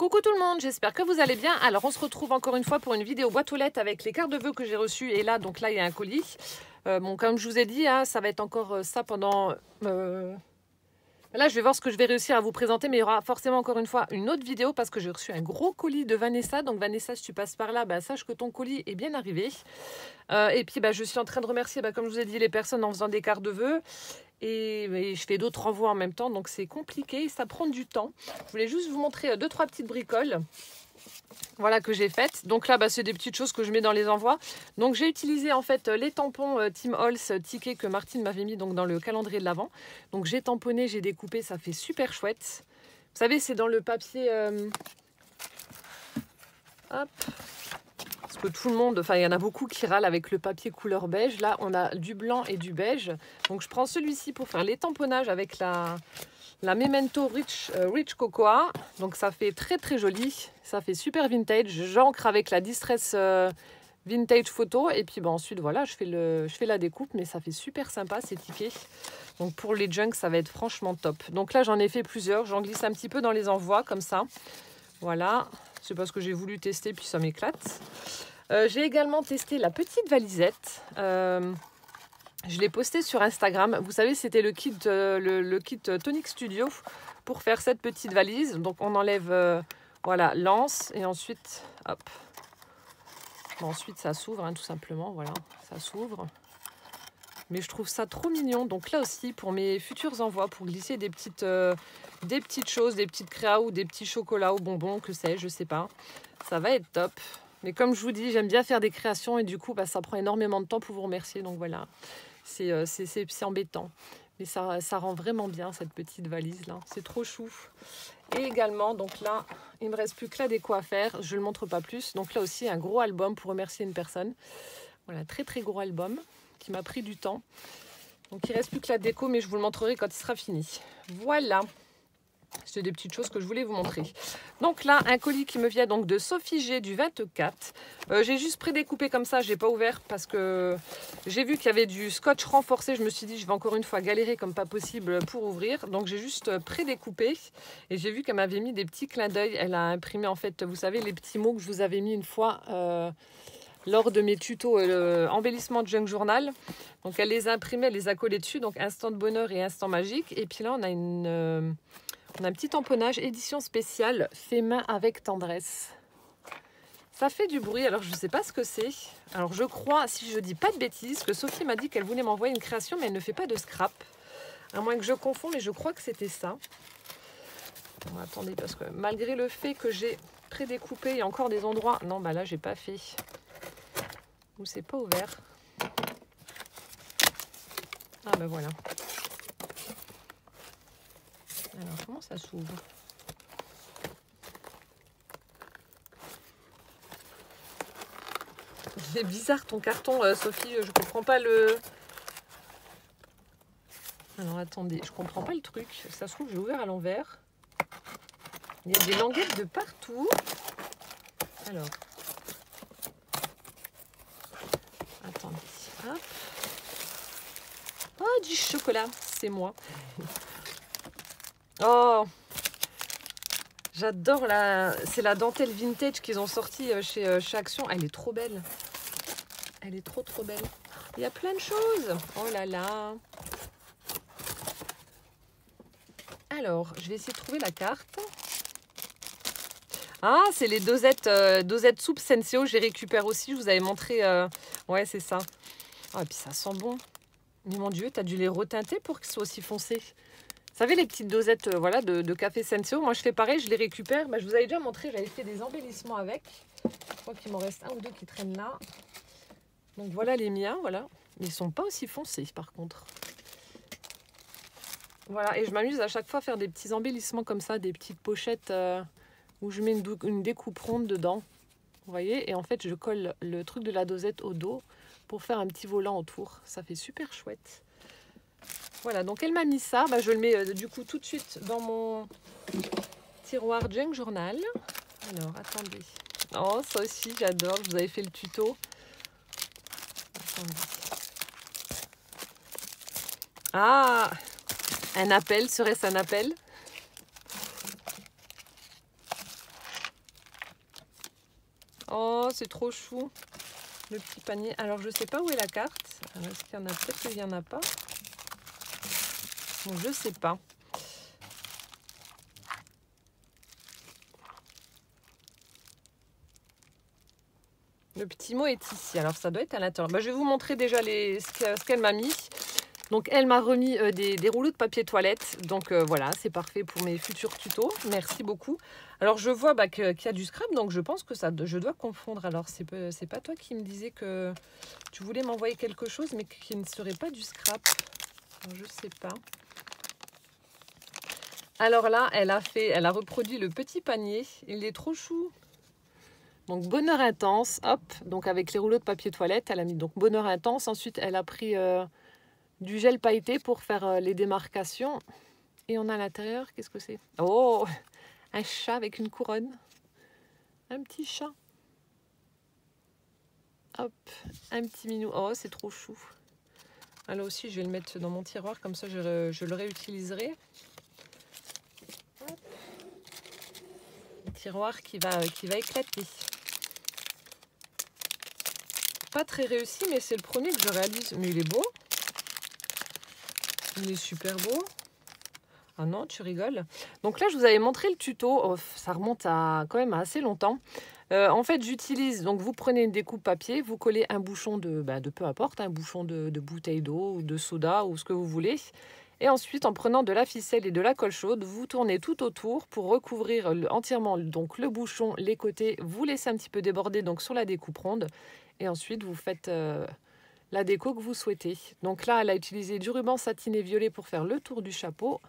Coucou tout le monde, j'espère que vous allez bien. Alors on se retrouve encore une fois pour une vidéo boîte aux lettres avec les cartes de vœux que j'ai reçues. Et là, donc là il y a un colis. Bon, comme je vous ai dit, hein, ça va être encore ça pendant... Là je vais voir ce que je vais réussir à vous présenter. Mais il y aura forcément encore une fois une autre vidéo parce que j'ai reçu un gros colis de Vanessa. Donc Vanessa, si tu passes par là, bah, sache que ton colis est bien arrivé. Et puis bah, je suis en train de remercier, comme je vous ai dit, les personnes en faisant des cartes de vœux. Et je fais d'autres envois en même temps, donc c'est compliqué, ça prend du temps. Je voulais juste vous montrer 2-3 petites bricoles, voilà, que j'ai faites. Donc là, c'est des petites choses que je mets dans les envois. Donc j'ai utilisé en fait les tampons Tim Holtz tickets que Martine m'avait mis donc dans le calendrier de l'Avent. Donc j'ai tamponné, j'ai découpé, ça fait super chouette. Vous savez, c'est dans le papier... Hop. Parce que tout le monde, enfin il y en a beaucoup qui râlent avec le papier couleur beige. Là on a du blanc et du beige. Donc je prends celui-ci pour faire les tamponnages avec la Memento Rich Cocoa. Donc ça fait très très joli. Ça fait super vintage. J'encre avec la Distress Vintage Photo. Et puis ensuite voilà, je fais la découpe. Mais ça fait super sympa ces tickets. Donc pour les junks ça va être franchement top. Donc là j'en ai fait plusieurs. J'en glisse un petit peu dans les envois comme ça. Voilà. C'est parce que j'ai voulu tester puis ça m'éclate. J'ai également testé la petite valisette. Je l'ai posté sur Instagram. Vous savez, c'était le kit Tonic Studio pour faire cette petite valise. Donc on enlève voilà, l'anse et ensuite hop. Ensuite ça s'ouvre tout simplement. Voilà, ça s'ouvre. Mais je trouve ça trop mignon. Donc là aussi, pour mes futurs envois, pour glisser des petites choses, des petites créas ou des petits chocolats ou bonbons, que sais-je, je sais pas. Ça va être top. Mais comme je vous dis, j'aime bien faire des créations et du coup, ça prend énormément de temps pour vous remercier. Donc voilà, c'est embêtant. Mais ça rend vraiment bien cette petite valise-là. C'est trop chou. Et également, donc là, il ne me reste plus que la déco à faire. Je ne le montre pas plus. Donc là aussi, un gros album pour remercier une personne. Voilà, très très gros album qui m'a pris du temps. Donc il ne reste plus que la déco, mais je vous le montrerai quand il sera fini. Voilà. C'est des petites choses que je voulais vous montrer. Donc là, un colis qui me vient donc de Sophie G du 24. J'ai juste prédécoupé comme ça, j'ai pas ouvert parce que j'ai vu qu'il y avait du scotch renforcé. Je me suis dit, je vais encore une fois galérer comme pas possible pour ouvrir. Donc j'ai juste prédécoupé et j'ai vu qu'elle m'avait mis des petits clins d'œil. Elle a imprimé en fait, vous savez, les petits mots que je vous avais mis une fois lors de mes tutos embellissement de junk journal. Donc elle les a imprimés, elle les a collés dessus. Donc instant de bonheur et instant magique. Et puis là, on a un petit tamponnage édition spéciale fait main avec tendresse. Ça fait du bruit, alors je ne sais pas ce que c'est. Alors je crois, si je dis pas de bêtises, que Sophie m'a dit qu'elle voulait m'envoyer une création, mais elle ne fait pas de scrap. À moins que je confonds, mais je crois que c'était ça. Bon, attendez, parce que malgré le fait que j'ai prédécoupé, il y a encore des endroits... Non, là, j'ai pas fait. Ou c'est pas ouvert. Ah, voilà. Alors, comment ça s'ouvre? C'est bizarre ton carton, Sophie. Je comprends pas le... Alors, attendez. Je comprends pas le truc. Ça se trouve, j'ai ouvert à l'envers. Il y a des languettes de partout. Alors. Attendez. Hop. Oh, du chocolat. C'est moi. Oh, j'adore c'est la dentelle vintage qu'ils ont sorti chez Action. Elle est trop belle. Elle est trop belle. Il y a plein de choses. Oh là là. Alors, je vais essayer de trouver la carte. Ah, c'est les dosettes soupe Senseo. Je les récupère aussi. Je vous avais montré. Ouais, c'est ça. Oh, et puis ça sent bon. Mais mon Dieu, t'as dû les retinter pour qu'ils soient aussi foncés. Vous savez, les petites dosettes voilà, de café Senseo, moi je fais pareil, je les récupère. Je vous avais déjà montré, j'avais fait des embellissements avec. Je crois qu'il m'en reste un ou deux qui traînent là. Donc voilà les miens, voilà. Mais ils ne sont pas aussi foncés par contre. Voilà, et je m'amuse à chaque fois à faire des petits embellissements comme ça, des petites pochettes où je mets une découpe ronde dedans. Vous voyez, et en fait je colle le truc de la dosette au dos pour faire un petit volant autour. Ça fait super chouette. Voilà, donc elle m'a mis ça. Je le mets du coup tout de suite dans mon tiroir junk journal. Alors, attendez. Oh, ça aussi, j'adore. Je vous avais fait le tuto. Attendez. Ah, un appel. Serait-ce un appel? Oh, c'est trop chou. Le petit panier. Alors, je sais pas où est la carte. Est-ce qu'il y en a? Peut-être qu'il n'y en a pas. Bon, je sais pas. Le petit mot est ici. Alors, ça doit être à l'intérieur. Bah, je vais vous montrer déjà ce qu'elle m'a mis. Donc, elle m'a remis des rouleaux de papier toilette. Donc, voilà, c'est parfait pour mes futurs tutos. Merci beaucoup. Alors, je vois qu'il y a du scrap. Donc, je pense que je dois confondre. Alors, c'est pas toi qui me disais que tu voulais m'envoyer quelque chose, mais qui ne serait pas du scrap. Alors, je sais pas. Alors là, elle a reproduit le petit panier. Il est trop chou. Donc, bonheur intense. Hop, donc avec les rouleaux de papier toilette, elle a mis donc bonheur intense. Ensuite, elle a pris... du gel pailleté pour faire les démarcations. Et on a à l'intérieur, qu'est-ce que c'est? Oh, un chat avec une couronne. Un petit chat. Hop, un petit minou. Oh, c'est trop chou. Ah, là aussi, je vais le mettre dans mon tiroir, comme ça je le réutiliserai. Hop. Un tiroir qui va éclater. Pas très réussi, mais c'est le premier que je réalise. Mais il est beau. Il est super beau. Ah non, tu rigoles. Donc là, je vous avais montré le tuto. Oh, ça remonte à quand même à assez longtemps. En fait, j'utilise, donc vous prenez une découpe papier, vous collez un bouchon de peu importe, un bouchon de bouteille d'eau ou de soda ou ce que vous voulez. Et ensuite, en prenant de la ficelle et de la colle chaude, vous tournez tout autour pour recouvrir entièrement donc le bouchon, les côtés. Vous laissez un petit peu déborder donc sur la découpe ronde. Et ensuite, vous faites la déco que vous souhaitez. Donc là, elle a utilisé du ruban satiné violet pour faire le tour du chapeau.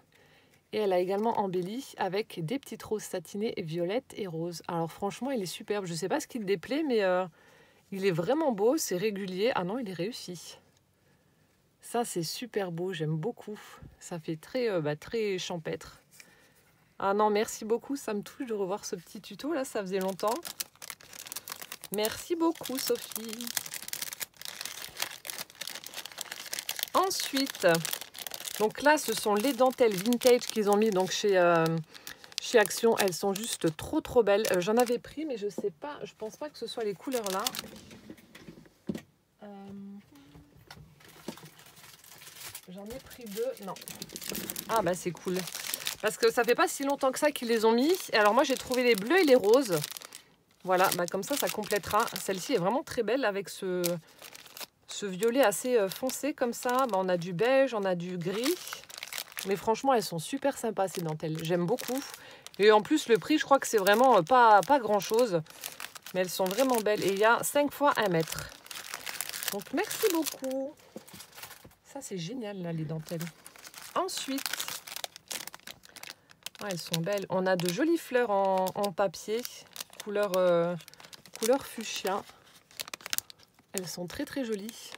Et elle a également embelli avec des petites roses satinées violettes et roses. Alors franchement, il est superbe. Je ne sais pas ce qui le déplaît, mais il est vraiment beau. C'est régulier. Ah non, il est réussi. Ça, c'est super beau. J'aime beaucoup. Ça fait très champêtre. Ah non, merci beaucoup. Ça me touche de revoir ce petit tuto. Là, ça faisait longtemps. Merci beaucoup, Sophie. Ensuite... Donc là, ce sont les dentelles vintage qu'ils ont mis donc chez Action. Elles sont juste trop belles. J'en avais pris, mais je sais pas. Je pense pas que ce soit les couleurs là. J'en ai pris 2. Non. Ah bah c'est cool. Parce que ça fait pas si longtemps que ça qu'ils les ont mis. Et alors moi, j'ai trouvé les bleus et les roses. Voilà, bah comme ça complétera. Celle-ci est vraiment très belle avec ce violet assez foncé comme ça. Bah, on a du beige, on a du gris. Mais franchement, elles sont super sympas ces dentelles. J'aime beaucoup. Et en plus, le prix, je crois que c'est vraiment pas grand-chose. Mais elles sont vraiment belles. Et il y a 5 fois 1 mètre. Donc, merci beaucoup. Ça, c'est génial, là, les dentelles. Ensuite, elles sont belles. On a de jolies fleurs en papier. Couleur fuchsia. Elles sont très jolies.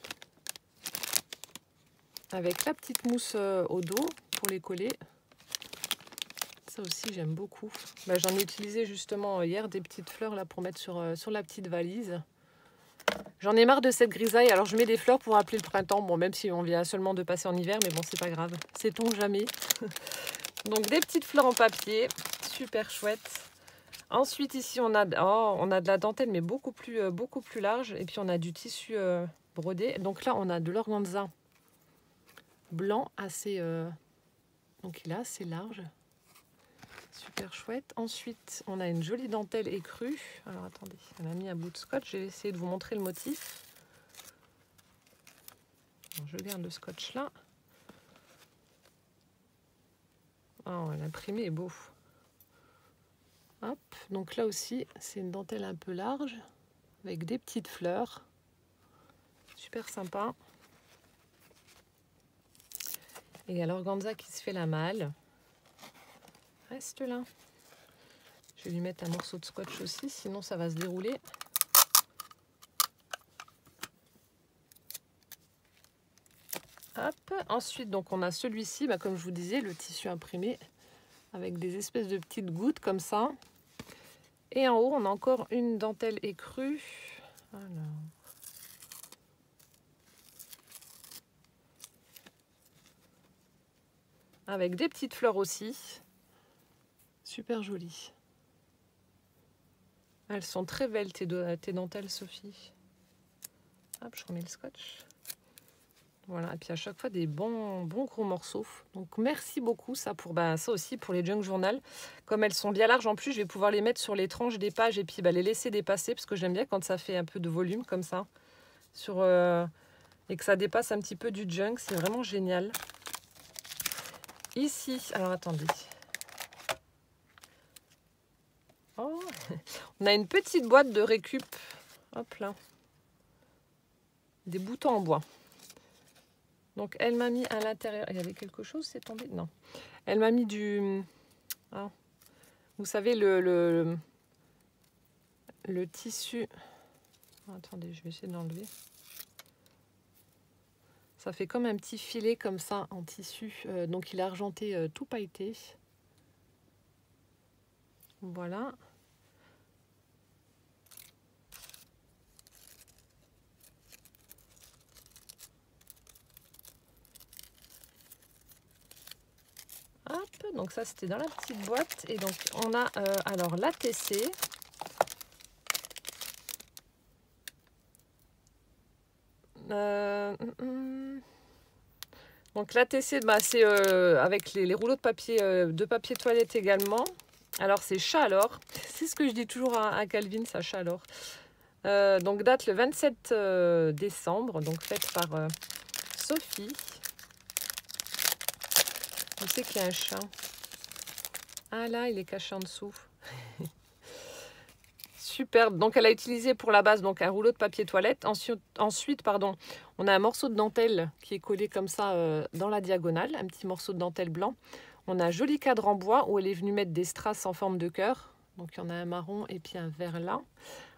Avec la petite mousse au dos pour les coller. Ça aussi, j'aime beaucoup. Bah, j'en ai utilisé justement hier des petites fleurs là pour mettre sur la petite valise. J'en ai marre de cette grisaille. Alors, je mets des fleurs pour appeler le printemps. Bon, même si on vient seulement de passer en hiver, mais bon, c'est pas grave. Sait-on jamais. Donc, des petites fleurs en papier. Super chouette. Ensuite, ici, on a de la dentelle, mais beaucoup plus large. Et puis, on a du tissu brodé. Donc là, on a de l'organza blanc assez... donc, il est assez large. Super chouette. Ensuite, on a une jolie dentelle écrue. Alors, attendez, elle a mis un bout de scotch. Je vais essayer de vous montrer le motif. Alors, je garde le scotch là. Oh, l'imprimé est beau. Hop, donc là aussi, c'est une dentelle un peu large avec des petites fleurs. Super sympa. Et il y a l'organza qui se fait la malle. Reste là. Je vais lui mettre un morceau de scotch aussi, sinon ça va se dérouler. Hop. Ensuite, donc on a celui-ci, comme je vous disais, le tissu imprimé avec des espèces de petites gouttes comme ça. Et en haut, on a encore une dentelle écrue. Alors. Avec des petites fleurs aussi. Super joli. Elles sont très belles tes dentelles, Sophie. Hop, je remets le scotch. Voilà, et puis à chaque fois des bons gros morceaux. Donc merci beaucoup ça pour ça aussi pour les junk journal. Comme elles sont bien larges en plus, je vais pouvoir les mettre sur les tranches des pages et puis les laisser dépasser parce que j'aime bien quand ça fait un peu de volume comme ça sur et que ça dépasse un petit peu du junk, c'est vraiment génial. Ici, alors attendez. Oh, on a une petite boîte de récup. Hop là. Des boutons en bois. Donc, elle m'a mis à l'intérieur... Il y avait quelque chose, c'est tombé? Non. Elle m'a mis du... Ah, vous savez, le tissu... Attendez, je vais essayer de l'enlever. Ça fait comme un petit filet comme ça en tissu. Donc, il est argenté tout pailleté. Voilà. Hop, donc ça c'était dans la petite boîte. Et donc on a alors l'ATC. Donc l'ATC, c'est avec les rouleaux de papier toilette également. Alors c'est Chalor. C'est ce que je dis toujours à Calvin, ça Chalor. Donc date le 27 décembre, donc faite par Sophie. Vous savez qu'il y a un chat. Ah là, il est caché en dessous. Superbe. Donc elle a utilisé pour la base donc un rouleau de papier toilette. Ensuite, pardon, on a un morceau de dentelle qui est collé comme ça dans la diagonale, un petit morceau de dentelle blanc. On a un joli cadre en bois où elle est venue mettre des strass en forme de cœur. Donc il y en a un marron et puis un vert là.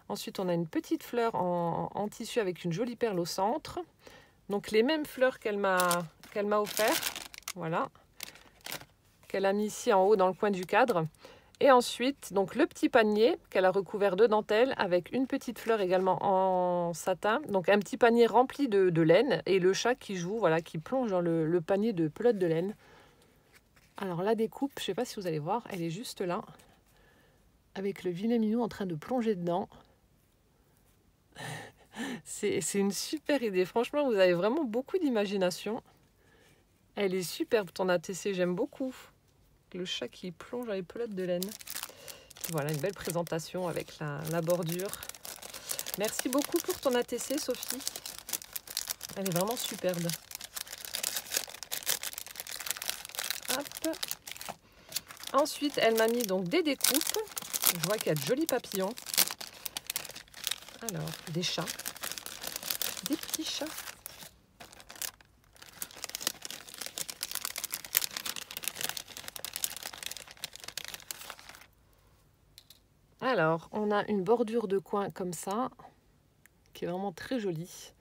Ensuite, on a une petite fleur en tissu avec une jolie perle au centre. Donc les mêmes fleurs qu'elle m'a offert. Voilà. Qu'elle a mis ici en haut dans le coin du cadre. Et ensuite, donc le petit panier qu'elle a recouvert de dentelle avec une petite fleur également en satin. Donc un petit panier rempli de laine et le chat qui joue, voilà, qui plonge dans le panier de pelote de laine. Alors la découpe, je ne sais pas si vous allez voir, elle est juste là. Avec le vilain minou en train de plonger dedans. C'est une super idée. Franchement, vous avez vraiment beaucoup d'imagination. Elle est superbe ton ATC, j'aime beaucoup. Le chat qui plonge dans les pelotes de laine. Voilà, une belle présentation avec la bordure. Merci beaucoup pour ton ATC, Sophie. Elle est vraiment superbe. Hop. Ensuite, elle m'a mis donc des découpes. Je vois qu'il y a de jolis papillons. Alors, des chats. Des petits chats. Alors, on a une bordure de coin comme ça, qui est vraiment très jolie.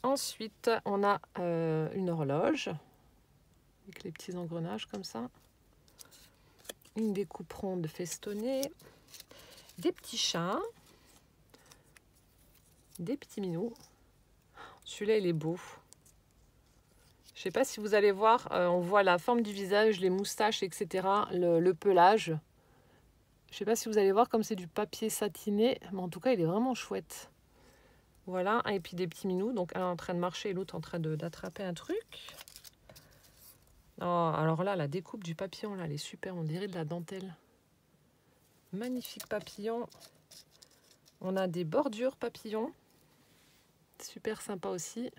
Ensuite, on a une horloge, avec les petits engrenages comme ça. Une découpe ronde festonnée. Des petits chats. Des petits minous. Celui-là, il est beau. Je ne sais pas si vous allez voir, on voit la forme du visage, les moustaches, etc. Le pelage. Je ne sais pas si vous allez voir comme c'est du papier satiné, mais en tout cas, il est vraiment chouette. Voilà, et puis des petits minous. Donc, un en train de marcher et l'autre en train d'attraper un truc. Oh, alors là, la découpe du papillon, là, elle est super. On dirait de la dentelle. Magnifique papillon. On a des bordures papillons. Super sympa aussi.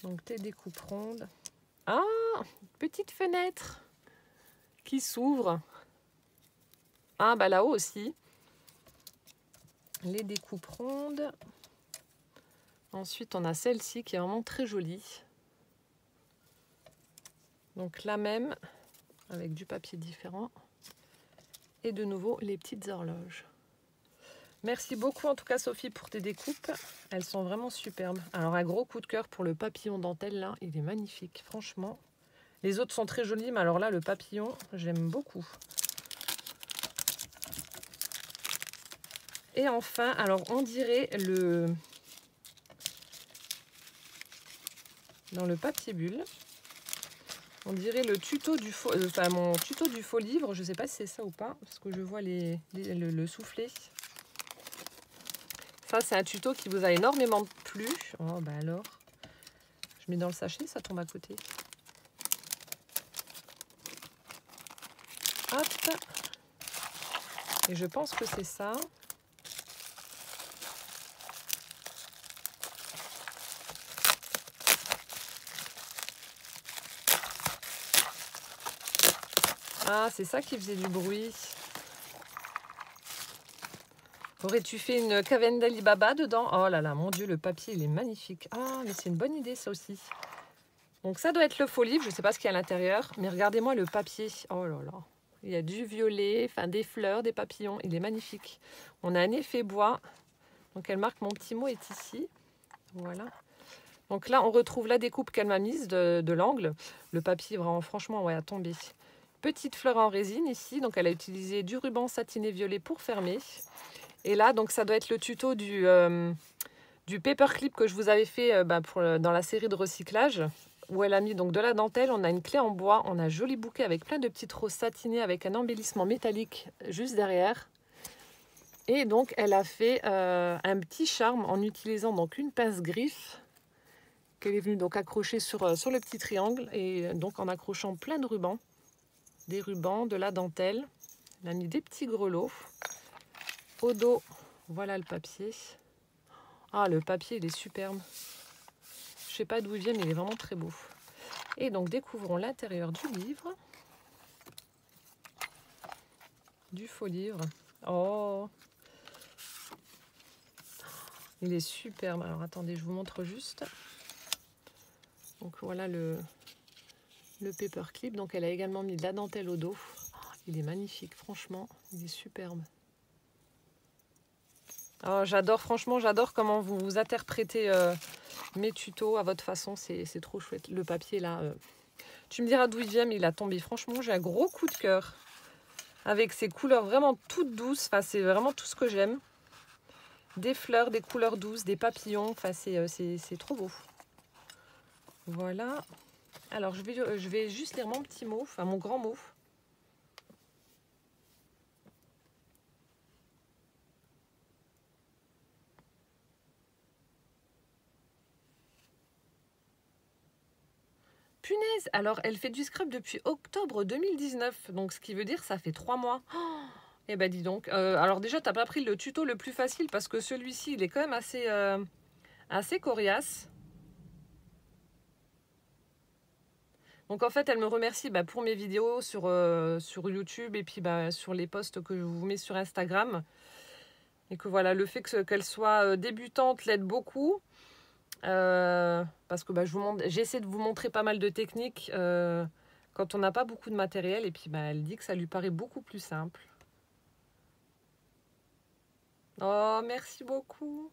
Donc, des découpes rondes. Ah, petite fenêtre qui s'ouvre. Ah, bah là-haut aussi. Les découpes rondes. Ensuite, on a celle-ci qui est vraiment très jolie. Donc la même, avec du papier différent. Et de nouveau, les petites horloges. Merci beaucoup en tout cas, Sophie, pour tes découpes. Elles sont vraiment superbes. Alors, un gros coup de cœur pour le papillon dentelle, là. Il est magnifique, franchement. Les autres sont très jolis, mais alors là, le papillon, j'aime beaucoup. Et enfin, alors on dirait dans le papier bulle, On dirait le tuto du faux, enfin mon tuto du faux livre. Je sais pas si c'est ça ou pas, parce que je vois le soufflet. Ça, c'est un tuto qui vous a énormément plu. Oh, bah alors. Je mets dans le sachet, ça tombe à côté. Hop. Et je pense que c'est ça. Ah, c'est ça qui faisait du bruit. Aurais-tu fait une caverne d'Ali Baba dedans? Oh là là, mon Dieu, le papier, il est magnifique. Ah, mais c'est une bonne idée, ça aussi. Donc ça doit être le faux livre, je ne sais pas ce qu'il y a à l'intérieur, mais regardez-moi le papier. Oh là là, il y a du violet, enfin des fleurs, des papillons, il est magnifique. On a un effet bois, donc elle marque mon petit mot est ici. Voilà. Donc là, on retrouve la découpe qu'elle m'a mise de l'angle. Le papier, vraiment, franchement, ouais, a tombé. Petite fleur en résine ici, donc elle a utilisé du ruban satiné violet pour fermer. Et là, donc ça doit être le tuto du paperclip que je vous avais fait dans la série de recyclage, où elle a mis donc de la dentelle, on a une clé en bois, on a un joli bouquet avec plein de petites roses satinées avec un embellissement métallique juste derrière. Et donc elle a fait un petit charme en utilisant donc une pince griffe qu'elle est venue donc accrocher sur le petit triangle, et donc en accrochant plein de rubans, des rubans, de la dentelle. Elle a mis des petits grelots. Au dos, voilà le papier. Ah, le papier, il est superbe. Je sais pas d'où il vient, mais il est vraiment très beau. Et donc, découvrons l'intérieur du livre. Du faux livre. Oh! Il est superbe. Alors, attendez, je vous montre juste. Donc, voilà le paperclip. Donc, elle a également mis de la dentelle au dos. Oh, il est magnifique, franchement. Il est superbe. Oh, j'adore, franchement, j'adore comment vous interprétez mes tutos à votre façon. C'est trop chouette. Le papier, là... Tu me diras d'où il vient, mais il a tombé. Franchement, j'ai un gros coup de cœur. Avec ces couleurs vraiment toutes douces. Enfin, c'est vraiment tout ce que j'aime. Des fleurs, des couleurs douces, des papillons. Enfin, c'est trop beau. Voilà. Alors, je vais juste lire mon petit mot, enfin mon grand mot. Punaise! Alors, elle fait du scrap depuis octobre 2019. Donc, ce qui veut dire ça fait 3 mois. Oh, eh ben, dis donc. Alors, déjà, tu n'as pas pris le tuto le plus facile parce que celui-ci, il est quand même assez coriace. Donc, en fait, elle me remercie pour mes vidéos sur YouTube et puis sur les posts que je vous mets sur Instagram. Et que voilà, le fait qu'elle soit débutante l'aide beaucoup. Parce que j'essaie de vous montrer pas mal de techniques quand on n'a pas beaucoup de matériel, et puis elle dit que ça lui paraît beaucoup plus simple. Oh, merci beaucoup.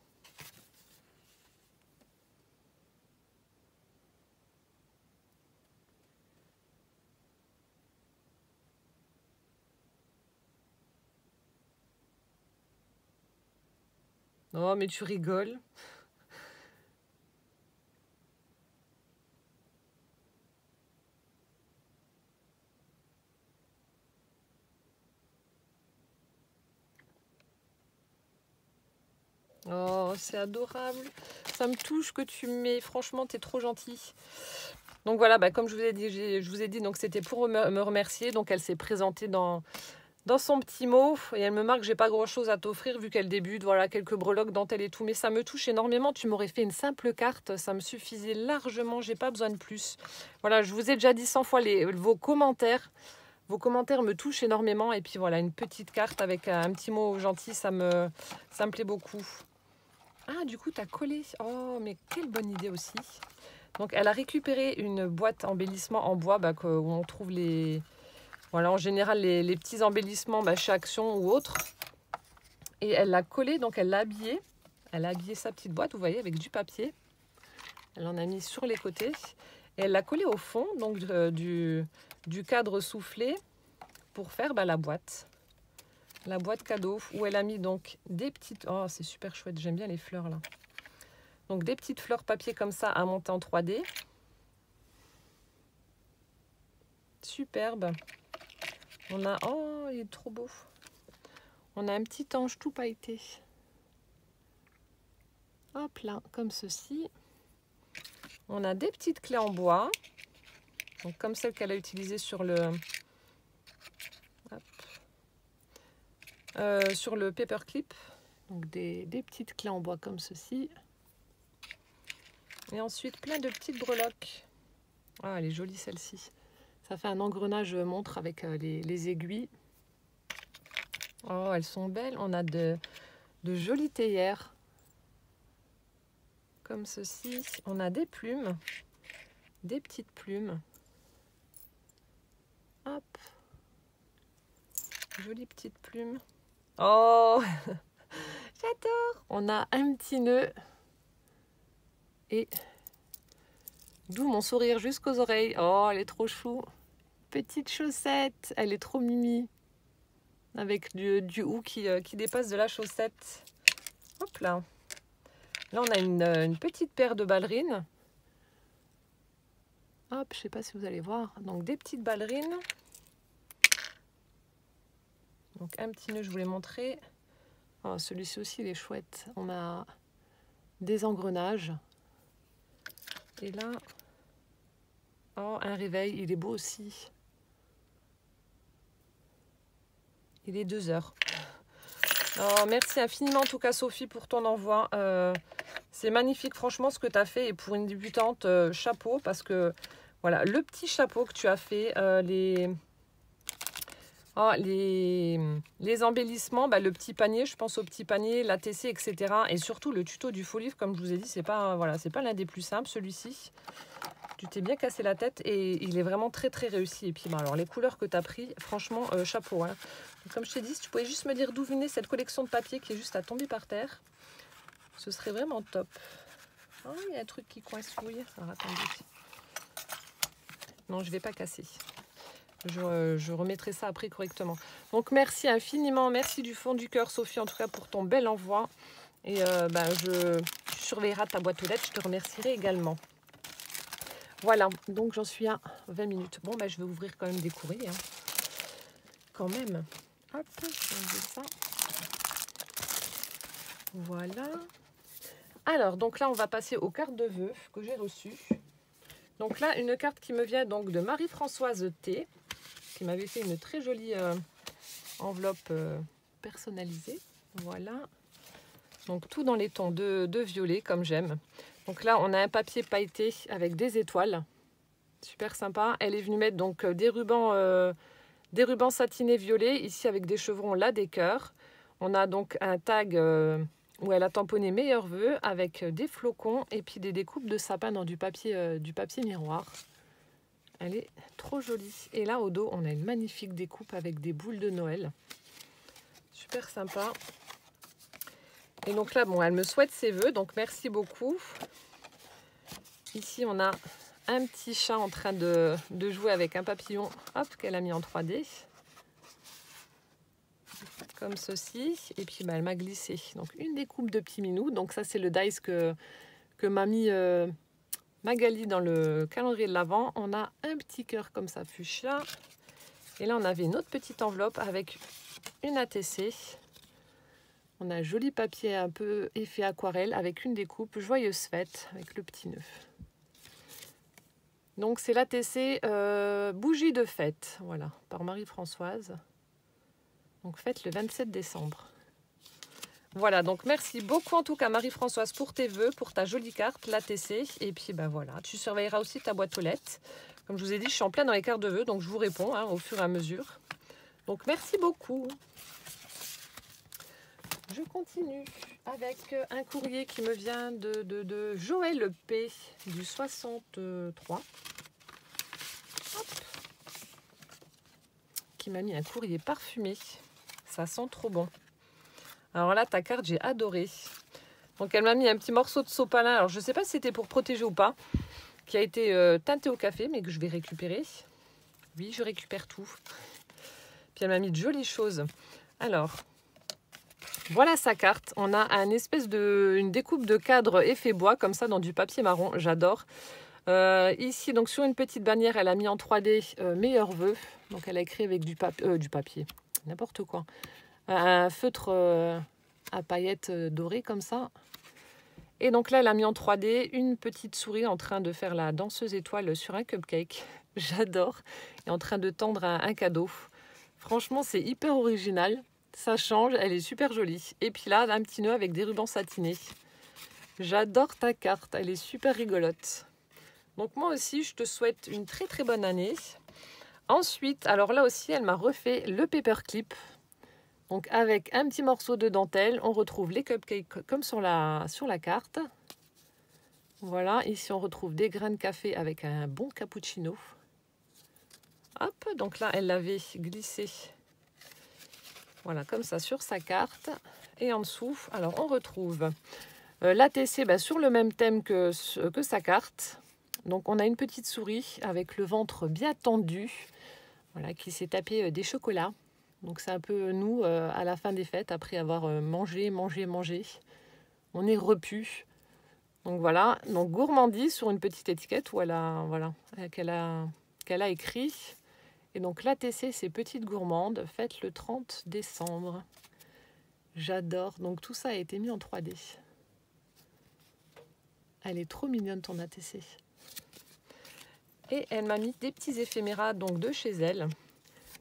Oh, mais tu rigoles. Oh, c'est adorable. Ça me touche que tu mets. Franchement, t'es trop gentil. Donc voilà, comme je vous ai dit, donc c'était pour me remercier. Donc elle s'est présentée dans son petit mot, et elle me marque que j'ai pas grand chose à t'offrir vu qu'elle débute, voilà, quelques breloques, dentelles et tout, mais ça me touche énormément. Tu m'aurais fait une simple carte, ça me suffisait largement, j'ai pas besoin de plus. Voilà, je vous ai déjà dit 100 fois vos commentaires me touchent énormément, et puis voilà, une petite carte avec un petit mot gentil, ça me plaît beaucoup. Ah, du coup, tu as collé. Oh, mais quelle bonne idée aussi. Donc, elle a récupéré une boîte embellissement en bois où on trouve voilà, en général, les petits embellissements chez Action ou autre. Et elle l'a collé, donc elle l'a habillé. Elle a habillé sa petite boîte, vous voyez, avec du papier. Elle en a mis sur les côtés. Et elle l'a collé au fond donc du cadre soufflé pour faire la boîte. La boîte cadeau où elle a mis donc des petites... Oh, c'est super chouette, j'aime bien les fleurs là. Donc des petites fleurs papier comme ça à monter en 3D. Superbe. On a... Oh, il est trop beau. On a un petit ange tout pailleté. Hop là, comme ceci. On a des petites clés en bois. Donc comme celle qu'elle a utilisée sur le... sur le paperclip. Donc des petites clés en bois comme ceci. Et ensuite plein de petites breloques. Ah, elle est jolie celle-ci. Ça fait un engrenage montre avec les aiguilles. Oh, elles sont belles. On a de jolies théières. Comme ceci. On a des plumes. Des petites plumes. Hop. Jolies petites plumes. Oh, j'adore. On a un petit nœud. Et d'où mon sourire jusqu'aux oreilles. Oh, elle est trop chou. Petite chaussette. Elle est trop mimi. Avec du hou qui dépasse de la chaussette. Hop là. Là, on a une petite paire de ballerines. Hop, je ne sais pas si vous allez voir. Donc, des petites ballerines. Donc, un petit nœud, je vous l'ai montré. Oh, celui-ci aussi, il est chouette. On a des engrenages. Et là, oh, un réveil. Il est beau aussi. Il est 2 heures. Oh, merci infiniment en tout cas Sophie pour ton envoi. C'est magnifique franchement ce que tu as fait. Et pour une débutante, chapeau. Parce que voilà, le petit chapeau que tu as fait, les embellissements, bah, le petit panier, je pense au petit panier, l'ATC, etc. Et surtout le tuto du faux livre, comme je vous ai dit, c'est pas, voilà, c'est pas l'un des plus simples celui-ci. Tu t'es bien cassé la tête et il est vraiment très très réussi. Et puis bah, alors les couleurs que tu as pris, franchement chapeau. Hein. Comme je t'ai dit, si tu pouvais juste me dire d'où venait cette collection de papier qui est juste à tomber par terre, ce serait vraiment top. Oh, il y a un truc qui coince fouille. Alors attendez. Non, je ne vais pas casser. Je remettrai ça après correctement. Donc merci infiniment, merci du fond du cœur Sophie en tout cas pour ton bel envoi. Et tu surveilleras ta boîte aux lettres, je te remercierai également. Voilà, donc j'en suis à 20 minutes. Bon, je vais ouvrir quand même des courriers. Hein. Quand même. Hop, je vais enlever ça. Voilà. Alors, donc là, on va passer aux cartes de vœux que j'ai reçues. Donc là, une carte qui me vient donc de Marie-Françoise T, qui m'avait fait une très jolie enveloppe personnalisée. Voilà. Donc tout dans les tons de violet, comme j'aime. Donc là, on a un papier pailleté avec des étoiles. Super sympa. Elle est venue mettre donc des rubans satinés violets, ici avec des chevrons là, des cœurs. On a donc un tag où elle a tamponné meilleurs vœux avec des flocons et puis des découpes de sapin dans du papier miroir. Elle est trop jolie. Et là, au dos, on a une magnifique découpe avec des boules de Noël. Super sympa. Et donc là, bon, elle me souhaite ses vœux, donc merci beaucoup. Ici, on a un petit chat en train de jouer avec un papillon, hop, qu'elle a mis en 3D. Comme ceci. Et puis, elle m'a glissé. Donc, une découpe de petits minous. Donc, ça, c'est le dice que m'a mis Magali dans le calendrier de l'Avent. On a un petit cœur comme ça, fuchsia. Et là, on avait une autre petite enveloppe avec une ATC. On a un joli papier un peu effet aquarelle avec une découpe joyeuse fête avec le petit nœud. Donc c'est l'ATC bougie de fête, voilà, par Marie-Françoise. Donc fête le 27 décembre. Voilà, donc merci beaucoup en tout cas Marie-Françoise pour tes vœux, pour ta jolie carte, l'ATC. Et puis voilà, tu surveilleras aussi ta boîte aux lettres. Comme je vous ai dit, je suis en plein dans les cartes de vœux, donc je vous réponds au fur et à mesure. Donc merci beaucoup. Je continue avec un courrier qui me vient de Joël P du 63. Hop. Qui m'a mis un courrier parfumé. Ça sent trop bon. Alors là, ta carte, j'ai adoré. Donc elle m'a mis un petit morceau de sopalin. Alors je ne sais pas si c'était pour protéger ou pas. Qui a été teinté au café, mais que je vais récupérer. Oui, je récupère tout. Puis elle m'a mis de jolies choses. Alors... voilà sa carte. On a une espèce une découpe de cadre effet bois comme ça dans du papier marron. J'adore. Ici, donc sur une petite bannière, elle a mis en 3D meilleurs vœux. Donc elle a écrit avec du papier, n'importe quoi. Un feutre à paillettes dorées comme ça. Et donc là, elle a mis en 3D une petite souris en train de faire la danseuse étoile sur un cupcake. J'adore. Et en train de tendre un cadeau. Franchement, c'est hyper original. Ça change, elle est super jolie. Et puis là, un petit nœud avec des rubans satinés. J'adore ta carte, elle est super rigolote. Donc moi aussi, je te souhaite une très très bonne année. Ensuite, alors là aussi, elle m'a refait le paperclip. Donc avec un petit morceau de dentelle, on retrouve les cupcakes comme sur la carte. Voilà, ici on retrouve des grains de café avec un bon cappuccino. Hop, donc là elle l'avait glissé. Voilà, comme ça sur sa carte. Et en dessous, alors on retrouve l'ATC sur le même thème que sa carte. Donc on a une petite souris avec le ventre bien tendu, voilà, qui s'est tapé des chocolats. Donc c'est un peu nous à la fin des fêtes, après avoir mangé. On est repu. Donc voilà, donc gourmandise sur une petite étiquette où elle a, voilà, qu'elle a écrit. Et donc l'ATC, c'est petite gourmande, faite le 30 décembre. J'adore. Donc tout ça a été mis en 3D. Elle est trop mignonne ton ATC. Et elle m'a mis des petits éphéméras donc de chez elle.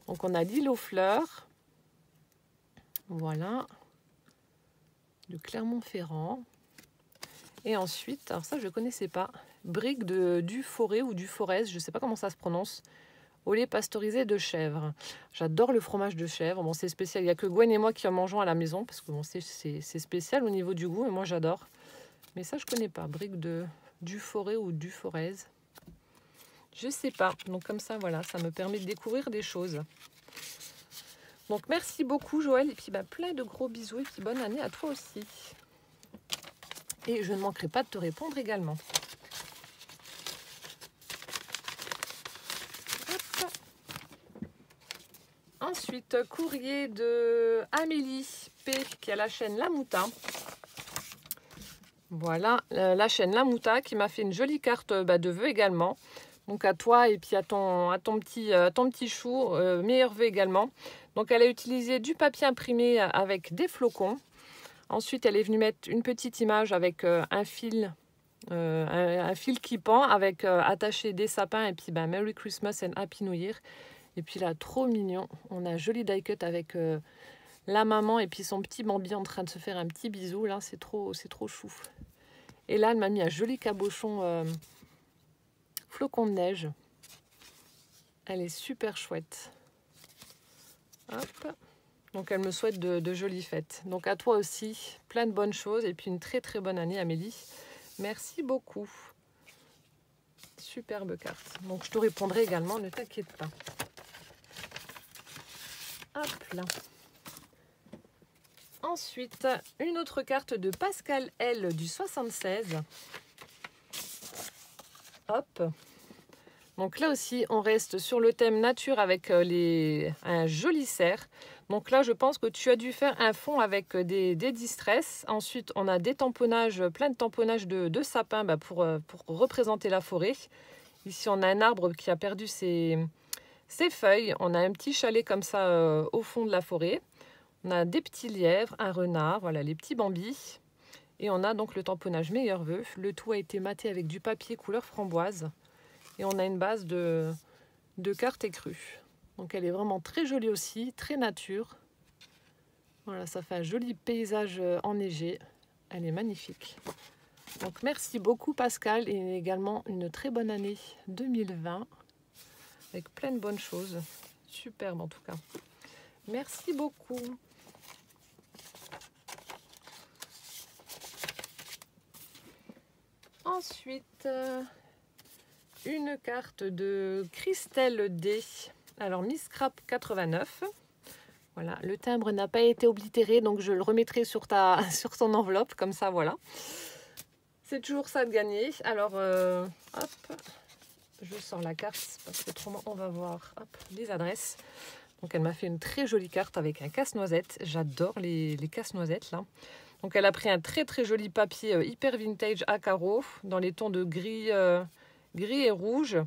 Donc on a l'île aux fleurs. Voilà. De Clermont-Ferrand. Et ensuite, alors ça je ne connaissais pas, brique du forêt ou du forez, je ne sais pas comment ça se prononce, au lait pasteurisé de chèvre. J'adore le fromage de chèvre. Bon, c'est spécial, il n'y a que Gwen et moi qui en mangeons à la maison, parce que bon, c'est spécial au niveau du goût, et moi j'adore. Mais ça je ne connais pas, brique du forêt ou du forez. Je sais pas. Donc comme ça, voilà, ça me permet de découvrir des choses. Donc merci beaucoup Joël. Et puis plein de gros bisous. Et puis bonne année à toi aussi. Et je ne manquerai pas de te répondre également. Hop. Ensuite, courrier de Amélie P qui a la chaîne La Mouta. Voilà, la chaîne La Mouta qui m'a fait une jolie carte de vœux également. Donc à toi et puis à ton petit chou, meilleurs vœux également. Donc elle a utilisé du papier imprimé avec des flocons. Ensuite elle est venue mettre une petite image avec un fil qui pend avec attaché des sapins et puis Merry Christmas and Happy New Year. Et puis là trop mignon, on a un joli die cut avec la maman et puis son petit Bambi en train de se faire un petit bisou. Là c'est trop chou. Et là elle m'a mis un joli cabochon flocon de neige. Elle est super chouette. Hop. Donc elle me souhaite de jolies fêtes. Donc à toi aussi, plein de bonnes choses et puis une très très bonne année Amélie. Merci beaucoup. Superbe carte. Donc je te répondrai également, ne t'inquiète pas. Hop là. Ensuite, une autre carte de Pascal L du 76. Hop. Donc là aussi, on reste sur le thème nature avec un joli cerf. Donc là, je pense que tu as dû faire un fond avec des distress. Ensuite, on a des tamponnages, plein de tamponnages de sapins pour représenter la forêt. Ici, on a un arbre qui a perdu ses feuilles. On a un petit chalet comme ça au fond de la forêt. On a des petits lièvres, un renard, voilà les petits bambis. Et on a donc le tamponnage meilleurs vœux. Le tout a été maté avec du papier couleur framboise. Et on a une base de cartes écrues. Donc elle est vraiment très jolie aussi, très nature. Voilà, ça fait un joli paysage enneigé. Elle est magnifique. Donc merci beaucoup Pascal et également une très bonne année 2020 avec plein de bonnes choses. Superbe en tout cas. Merci beaucoup. Ensuite, une carte de Christelle D. Alors, Miss Scrap 89. Voilà, le timbre n'a pas été oblitéré, donc je le remettrai sur ton enveloppe, comme ça, voilà. C'est toujours ça de gagner. Alors, hop, je sors la carte, parce qu'autrement, on va voir les adresses. Donc, elle m'a fait une très jolie carte avec un casse-noisette. J'adore les casse-noisettes, là. Donc, elle a pris un très, très joli papier hyper vintage à carreaux, dans les tons de gris gris et rouge.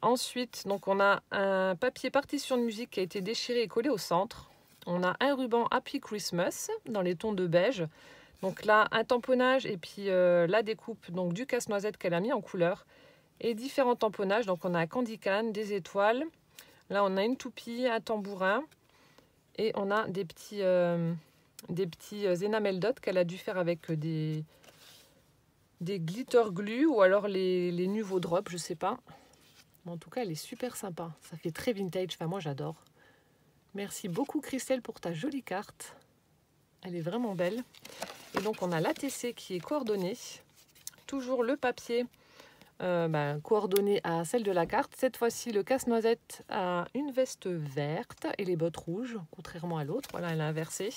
Ensuite, donc on a un papier partition de musique qui a été déchiré et collé au centre. On a un ruban Happy Christmas dans les tons de beige. Donc là, un tamponnage et puis la découpe donc, du casse-noisette qu'elle a mis en couleur. Et différents tamponnages. Donc on a un candy cane, des étoiles. Là, on a une toupie, un tambourin. Et on a des petits enamel dots qu'elle a dû faire avec des glitter glue ou alors les nouveaux drops, je sais pas. Mais en tout cas, elle est super sympa. Ça fait très vintage. Enfin, moi, j'adore. Merci beaucoup, Christelle, pour ta jolie carte. Elle est vraiment belle. Et donc, on a l'ATC qui est coordonné. Toujours le papier coordonné à celle de la carte. Cette fois-ci, le casse-noisette a une veste verte et les bottes rouges, contrairement à l'autre. Voilà, elle a inversé.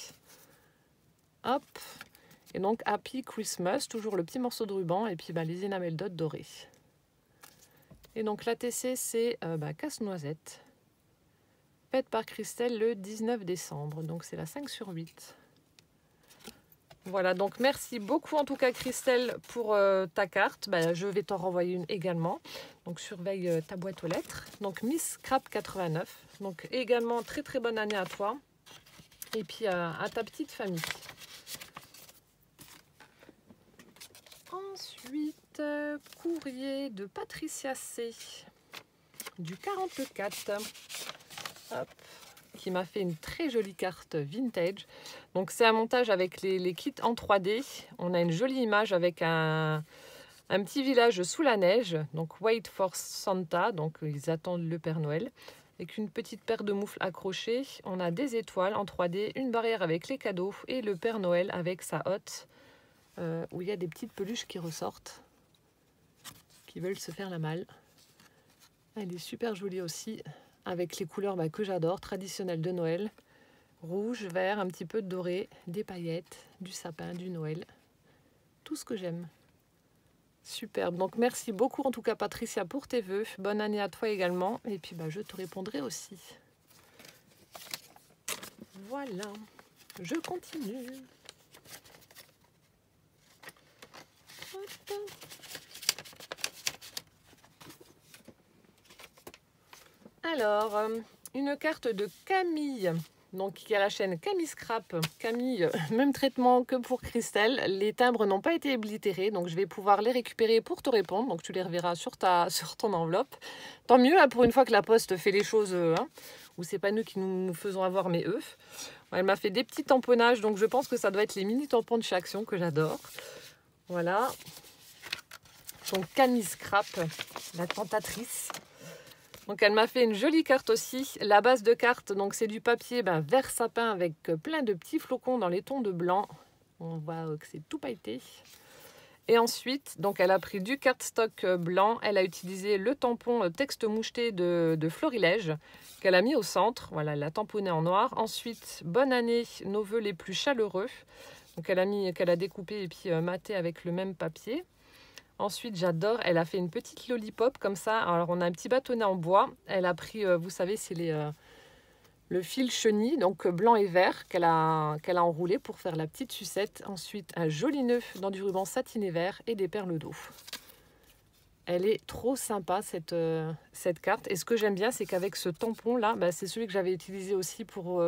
Hop. Et donc, Happy Christmas, toujours le petit morceau de ruban et puis les enamel dots dorés. Et donc, l'ATC, c'est casse-noisette. Faite par Christelle le 19 décembre. Donc, c'est la 5 sur 8. Voilà, donc merci beaucoup en tout cas Christelle pour ta carte. Je vais t'en renvoyer une également. Donc, surveille ta boîte aux lettres. Donc, Miss Crap 89. Donc, également, très très bonne année à toi. Et puis, à ta petite famille. Ensuite, courrier de Patricia C. Du 44. Hop, qui m'a fait une très jolie carte vintage. Donc c'est un montage avec les kits en 3D. On a une jolie image avec un petit village sous la neige. Donc Wait for Santa, donc ils attendent le Père Noël. Avec une petite paire de moufles accrochées. On a des étoiles en 3D, une barrière avec les cadeaux et le Père Noël avec sa hotte. Où il y a des petites peluches qui ressortent. Qui veulent se faire la malle. Elle est super jolie aussi. Avec les couleurs que j'adore, traditionnelles de Noël. Rouge, vert, un petit peu de doré, des paillettes, du sapin, du Noël. Tout ce que j'aime. Superbe. Donc merci beaucoup en tout cas Patricia pour tes vœux. Bonne année à toi également. Et puis je te répondrai aussi. Voilà. Je continue. Hop. Alors, une carte de Camille, donc qui a la chaîne Camille Scrap. Camille, même traitement que pour Christelle. Les timbres n'ont pas été oblitérés, donc je vais pouvoir les récupérer pour te répondre. Donc tu les reverras sur ton enveloppe. Tant mieux, là, pour une fois que la poste fait les choses, où c'est pas nous qui nous faisons avoir, mais eux. Elle m'a fait des petits tamponnages, donc je pense que ça doit être les mini tampons de chez Action que j'adore. Voilà. Donc Camille Scrap, la tentatrice. Donc elle m'a fait une jolie carte aussi. La base de carte, donc c'est du papier vert sapin avec plein de petits flocons dans les tons de blanc. On voit que c'est tout pailleté. Et ensuite, donc elle a pris du cardstock blanc. Elle a utilisé le tampon texte moucheté de Florilège qu'elle a mis au centre. Voilà, elle l'a tamponné en noir. Ensuite, bonne année, nos vœux les plus chaleureux. Donc qu'elle a découpé et puis maté avec le même papier. Ensuite, j'adore, elle a fait une petite lollipop comme ça. Alors, on a un petit bâtonnet en bois. Elle a pris, vous savez, c'est le fil chenille, donc blanc et vert, qu'elle a enroulé pour faire la petite sucette. Ensuite, un joli nœud dans du ruban satiné vert et des perles d'eau. Elle est trop sympa, cette carte. Et ce que j'aime bien, c'est qu'avec ce tampon-là, c'est celui que j'avais utilisé aussi pour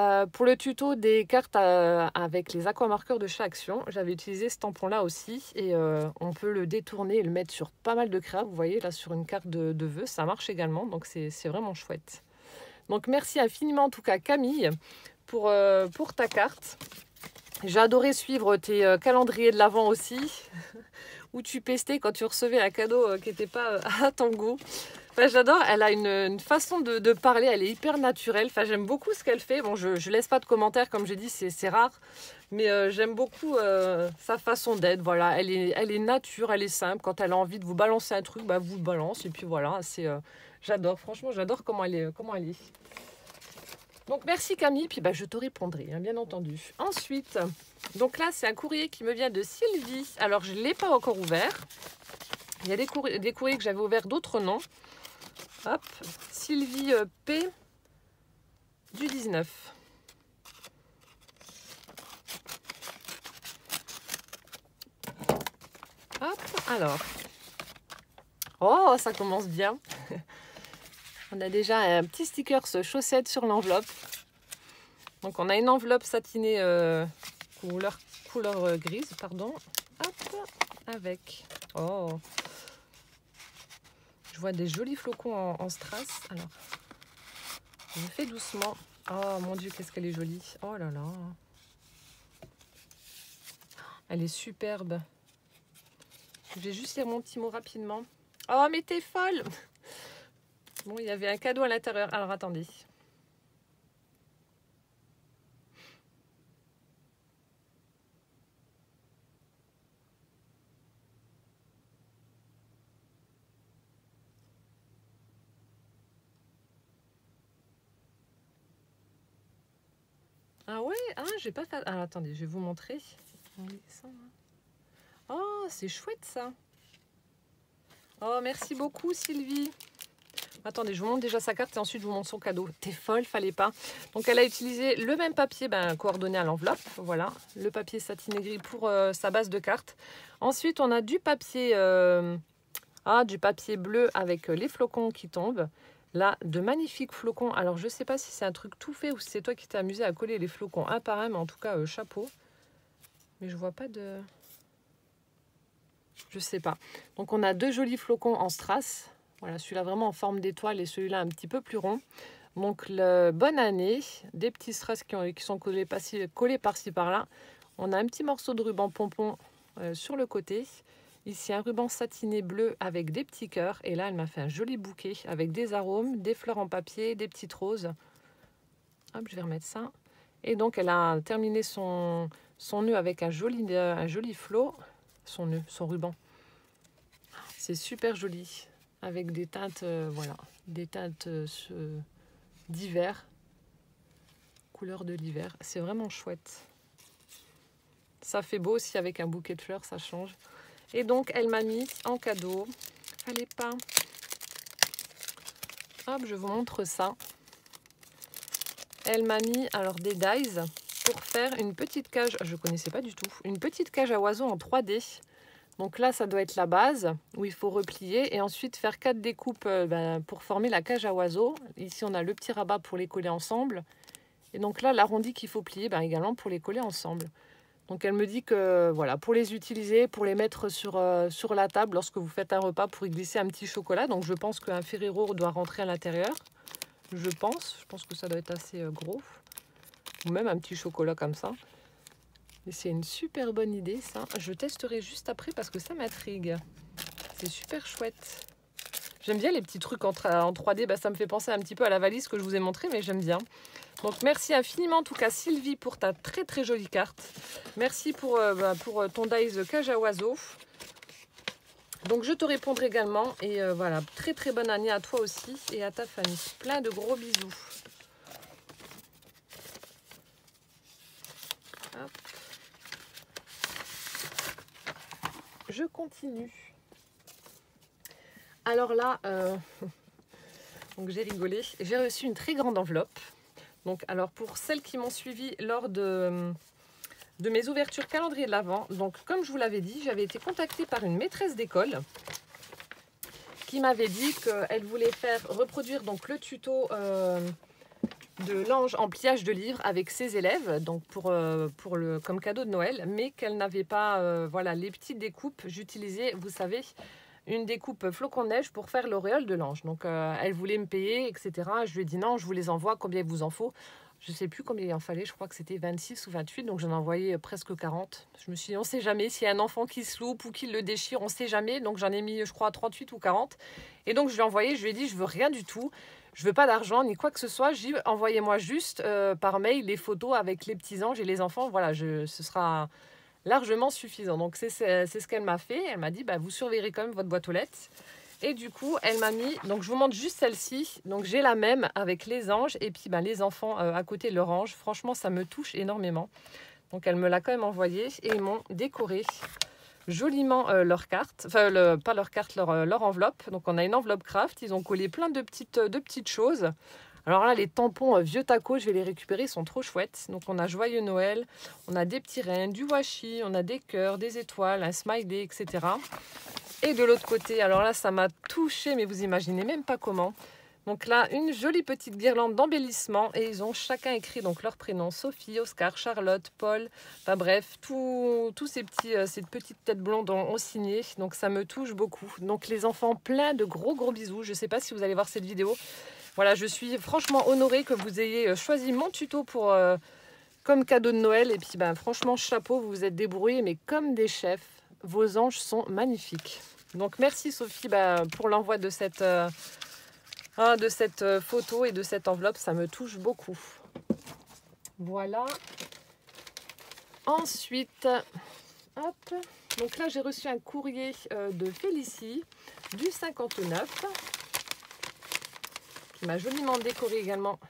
le tuto des cartes avec les aquamarqueurs de chez Action. J'avais utilisé ce tampon-là aussi. Et on peut le détourner et le mettre sur pas mal de crayons. Vous voyez, là, sur une carte de vœux, ça marche également. Donc, c'est vraiment chouette. Donc, merci infiniment, en tout cas, Camille, pour ta carte. J'ai adoré suivre tes calendriers de l'Avent aussi, où tu pestais quand tu recevais un cadeau qui n'était pas à ton goût. Enfin, j'adore, elle a une façon de parler, elle est hyper naturelle. Enfin, j'aime beaucoup ce qu'elle fait. Bon, je laisse pas de commentaires, comme j'ai dit, c'est rare. Mais j'aime beaucoup sa façon d'être. Voilà, elle est nature, elle est simple. Quand elle a envie de vous balancer un truc, vous le balance. Et puis voilà, j'adore, franchement, j'adore comment elle est. Donc merci Camille, puis je te répondrai, bien entendu. Ensuite, donc là c'est un courrier qui me vient de Sylvie. Alors je ne l'ai pas encore ouvert. Il y a des courriers que j'avais ouverts d'autres noms. Hop, Sylvie P du 19. Hop, alors, Oh, ça commence bien. On a déjà un petit sticker chaussette sur l'enveloppe. Donc on a une enveloppe satinée couleur grise, pardon. Hop, avec. Oh, je vois des jolis flocons en strass. Alors, je fais doucement. Oh mon Dieu, qu'est-ce qu'elle est jolie. Oh là là. Elle est superbe. Je vais juste lire mon petit mot rapidement. Oh, mais t'es folle! Bon, il y avait un cadeau à l'intérieur. Alors, attendez. Ah ouais? Ah, j'ai pas fait... Alors, attendez, je vais vous montrer. Oh, c'est chouette, ça. Oh, merci beaucoup, Sylvie. Attendez, je vous montre déjà sa carte et ensuite je vous montre son cadeau. T'es folle, fallait pas. Donc elle a utilisé le même papier coordonné à l'enveloppe. Voilà, le papier satiné gris pour sa base de carte. Ensuite, on a du papier bleu avec les flocons qui tombent. Là, de magnifiques flocons. Alors, je sais pas si c'est un truc tout fait ou si c'est toi qui t'es amusé à coller les flocons un par un, mais en tout cas, chapeau. Mais je vois pas de... Je sais pas. Donc, on a deux jolis flocons en strass. Voilà, celui-là vraiment en forme d'étoile et celui-là un petit peu plus rond. Donc, bonne année. Des petits strass qui sont collés par-ci par-là. On a un petit morceau de ruban pompon sur le côté. Ici, un ruban satiné bleu avec des petits cœurs. Et là, elle m'a fait un joli bouquet avec des arômes, des fleurs en papier, des petites roses. Hop, je vais remettre ça. Et donc, elle a terminé son nœud avec un joli flot. Son ruban. C'est super joli. Avec des teintes, voilà, des teintes d'hiver, couleur de l'hiver. C'est vraiment chouette. Ça fait beau aussi avec un bouquet de fleurs, ça change. Et donc, elle m'a mis en cadeau. Fallait pas. Hop, je vous montre ça. Elle m'a mis alors des dies pour faire une petite cage. Je connaissais pas du tout. Une petite cage à oiseaux en 3D. Donc là, ça doit être la base où il faut replier et ensuite faire 4 découpes pour former la cage à oiseaux. Ici, on a le petit rabat pour les coller ensemble. Et donc là, l'arrondi qu'il faut plier également pour les coller ensemble. Donc elle me dit que voilà, pour les utiliser, pour les mettre sur la table lorsque vous faites un repas, pour y glisser un petit chocolat. Donc je pense qu'un Ferrero doit rentrer à l'intérieur. Je pense que ça doit être assez gros. Ou même un petit chocolat comme ça. C'est une super bonne idée, ça. Je testerai juste après parce que ça m'intrigue. C'est super chouette. J'aime bien les petits trucs en 3D. Ça me fait penser un petit peu à la valise que je vous ai montrée, mais j'aime bien. Donc, merci infiniment, en tout cas, Sylvie, pour ta très, très jolie carte. Merci pour ton dies cage à oiseaux. Donc, je te répondrai également. Et voilà, très, très bonne année à toi aussi et à ta famille. Plein de gros bisous. Hop. Je continue. Alors là, donc j'ai rigolé. J'ai reçu une très grande enveloppe. Donc, alors pour celles qui m'ont suivi lors de mes ouvertures calendrier de l'Avent, donc comme je vous l'avais dit, j'avais été contactée par une maîtresse d'école qui m'avait dit qu'elle voulait faire reproduire donc le tuto de l'ange en pliage de livres avec ses élèves, donc comme cadeau de Noël, mais qu'elle n'avait pas voilà, les petites découpes. J'utilisais, vous savez, une découpe flocon de neige pour faire l'auréole de l'ange. Donc elle voulait me payer, etc. Je lui ai dit non, je vous les envoie, combien il vous en faut? Je ne sais plus combien il en fallait, je crois que c'était 26 ou 28, donc j'en ai envoyé presque 40. Je me suis dit, on ne sait jamais, s'il y a un enfant qui se loupe ou qui le déchire, on ne sait jamais. Donc j'en ai mis, je crois, 38 ou 40. Et donc je lui ai envoyé, je lui ai dit, je veux rien du tout. Je veux pas d'argent ni quoi que ce soit. J'ai dit, envoyez-moi juste par mail les photos avec les petits anges et les enfants. Voilà, ce sera largement suffisant. Donc c'est ce qu'elle m'a fait. Elle m'a dit, vous surveillerez quand même votre boîte aux lettres. Et du coup, elle m'a mis, donc je vous montre juste celle-ci. Donc j'ai la même avec les anges et puis les enfants à côté de leur ange. Franchement, ça me touche énormément. Donc elle me l'a quand même envoyé et ils m'ont décoré joliment leur carte. Enfin, pas leur carte, leur enveloppe. Donc on a une enveloppe craft. Ils ont collé plein de petites choses. Alors là, les tampons vieux taco, je vais les récupérer, ils sont trop chouettes. Donc on a Joyeux Noël, on a des petits rennes, du washi, on a des cœurs, des étoiles, un smiley, etc. Et de l'autre côté, alors là, ça m'a touchée, mais vous imaginez même pas comment. Donc là, une jolie petite guirlande d'embellissement et ils ont chacun écrit donc leur prénom. Sophie, Oscar, Charlotte, Paul, enfin bref, tous ces ces petites têtes blondes ont signé. Donc ça me touche beaucoup. Donc les enfants, plein de gros bisous. Je ne sais pas si vous allez voir cette vidéo. Voilà, je suis franchement honorée que vous ayez choisi mon tuto pour, comme cadeau de Noël. Et puis ben, franchement, chapeau, vous vous êtes débrouillés, mais comme des chefs. Vos anges sont magnifiques. Donc merci Sophie pour l'envoi de cette photo et de cette enveloppe, ça me touche beaucoup. Voilà. Ensuite, hop. Donc là, j'ai reçu un courrier de Félicie du 59 qui m'a joliment décoré également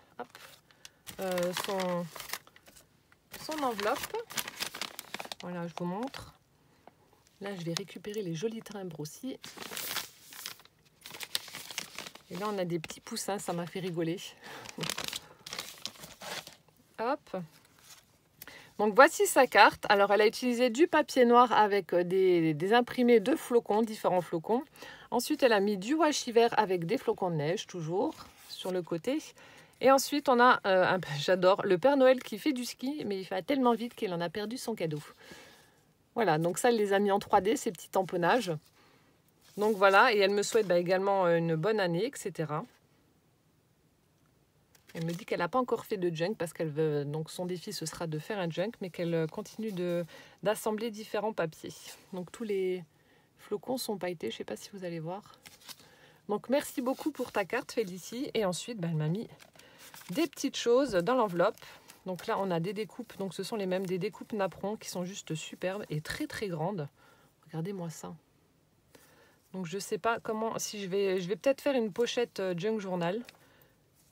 son enveloppe. Voilà, je vous montre. Là, je vais récupérer les jolis timbres aussi. Et là, on a des petits poussins, ça m'a fait rigoler. Hop. Donc, voici sa carte. Alors, elle a utilisé du papier noir avec des imprimés de flocons, différents flocons. Ensuite, elle a mis du washi vert avec des flocons de neige, toujours, sur le côté. Et ensuite, on a, j'adore, le Père Noël qui fait du ski, mais il va tellement vite qu'il en a perdu son cadeau. Voilà, donc ça, elle les a mis en 3D, ces petits tamponnages. Donc voilà, et elle me souhaite également une bonne année, etc. Elle me dit qu'elle n'a pas encore fait de junk parce qu'elle veut, donc son défi ce sera de faire un junk, mais qu'elle continue d'assembler différents papiers. Donc tous les flocons sont pailletés, je ne sais pas si vous allez voir. Donc merci beaucoup pour ta carte Félicie. Et ensuite, elle m'a mis des petites choses dans l'enveloppe. Donc là, on a des découpes, donc ce sont les mêmes, des découpes napperons qui sont juste superbes et très grandes. Regardez-moi ça. Donc je sais pas comment, si je vais peut-être faire une pochette junk journal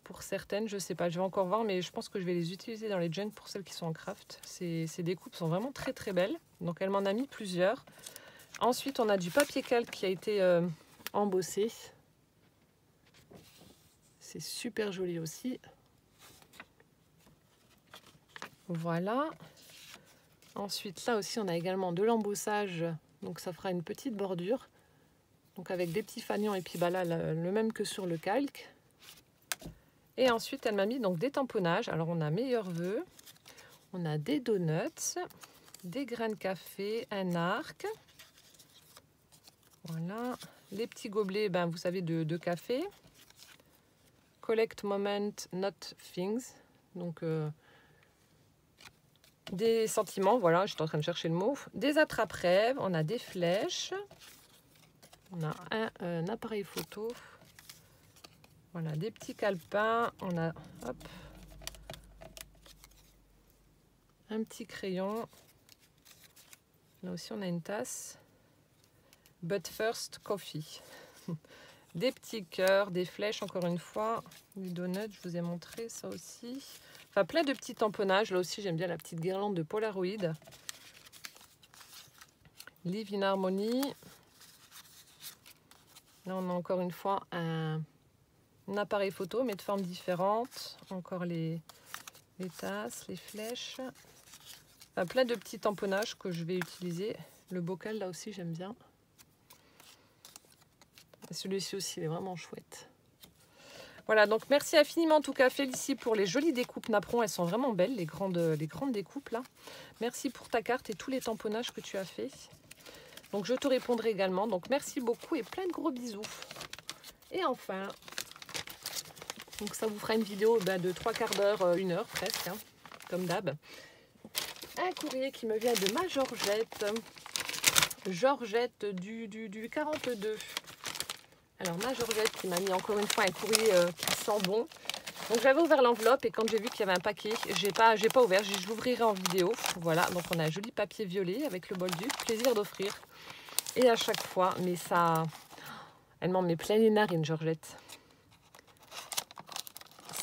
pour certaines, je sais pas, je vais encore voir, mais je pense que je vais les utiliser dans les junk pour celles qui sont en craft. Ces découpes sont vraiment très belles, donc elle m'en a mis plusieurs. Ensuite on a du papier calque qui a été embossé. C'est super joli aussi. Voilà. Ensuite là aussi on a également de l'embossage, donc ça fera une petite bordure. Donc avec des petits fanions et puis là, le même que sur le calque. Et ensuite, elle m'a mis donc des tamponnages. Alors, on a meilleurs vœux, on a des donuts, des grains de café, un arc. Voilà. Les petits gobelets, vous savez, de café. Collect moment, not things. Donc, des sentiments, voilà, j'étais en train de chercher le mot. Des attrape-rêves, on a des flèches. On a un appareil photo, voilà, des petits calepins, on a un petit crayon, là aussi on a une tasse, but first coffee, des petits cœurs, des flèches encore une fois, des donuts, je vous ai montré ça aussi, enfin plein de petits tamponnages, là aussi j'aime bien la petite guirlande de Polaroid, Live in Harmony. Là, on a encore une fois un appareil photo, mais de formes différentes. Encore les tasses, les flèches. Enfin, plein de petits tamponnages que je vais utiliser. Le bocal, là aussi, j'aime bien. Celui-ci aussi, il est vraiment chouette. Voilà, donc merci infiniment en tout cas Félicie pour les jolies découpes napperons. Elles sont vraiment belles, les grandes découpes là. Merci pour ta carte et tous les tamponnages que tu as fait. Donc je te répondrai également. Donc merci beaucoup et plein de gros bisous. Et enfin, donc ça vous fera une vidéo de 3/4 d'heure, 1 heure presque, hein, comme d'hab. Un courrier qui me vient de ma Georgette. Georgette du 42. Alors ma Georgette qui m'a mis encore une fois un courrier qui sent bon. Donc j'avais ouvert l'enveloppe et quand j'ai vu qu'il y avait un paquet, j'ai pas ouvert, je l'ouvrirai en vidéo. Voilà, donc on a un joli papier violet avec le bolduc, plaisir d'offrir. Et à chaque fois, mais ça, elle m'en met plein les narines, Georgette.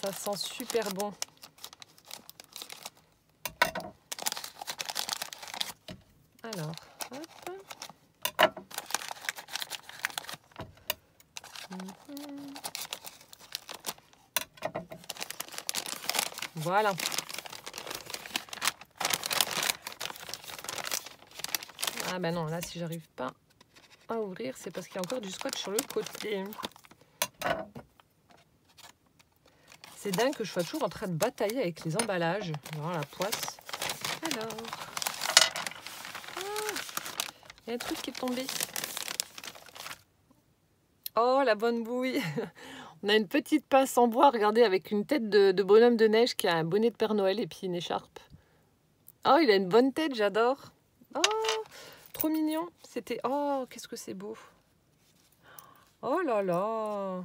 Ça sent super bon. Alors, hop. Voilà. Ah ben non, là si j'arrive pas. à ouvrir, c'est parce qu'il y a encore du scotch sur le côté. C'est dingue que je sois toujours en train de batailler avec les emballages. Voilà la poisse. Alors, il y a un truc qui est tombé. Oh, la bonne bouille. On a une petite pince en bois, regardez, avec une tête de bonhomme de neige qui a un bonnet de Père Noël et puis une écharpe. Oh, il a une bonne tête, j'adore. Oh, trop mignon. C'était... Oh, qu'est-ce que c'est beau. Oh là là.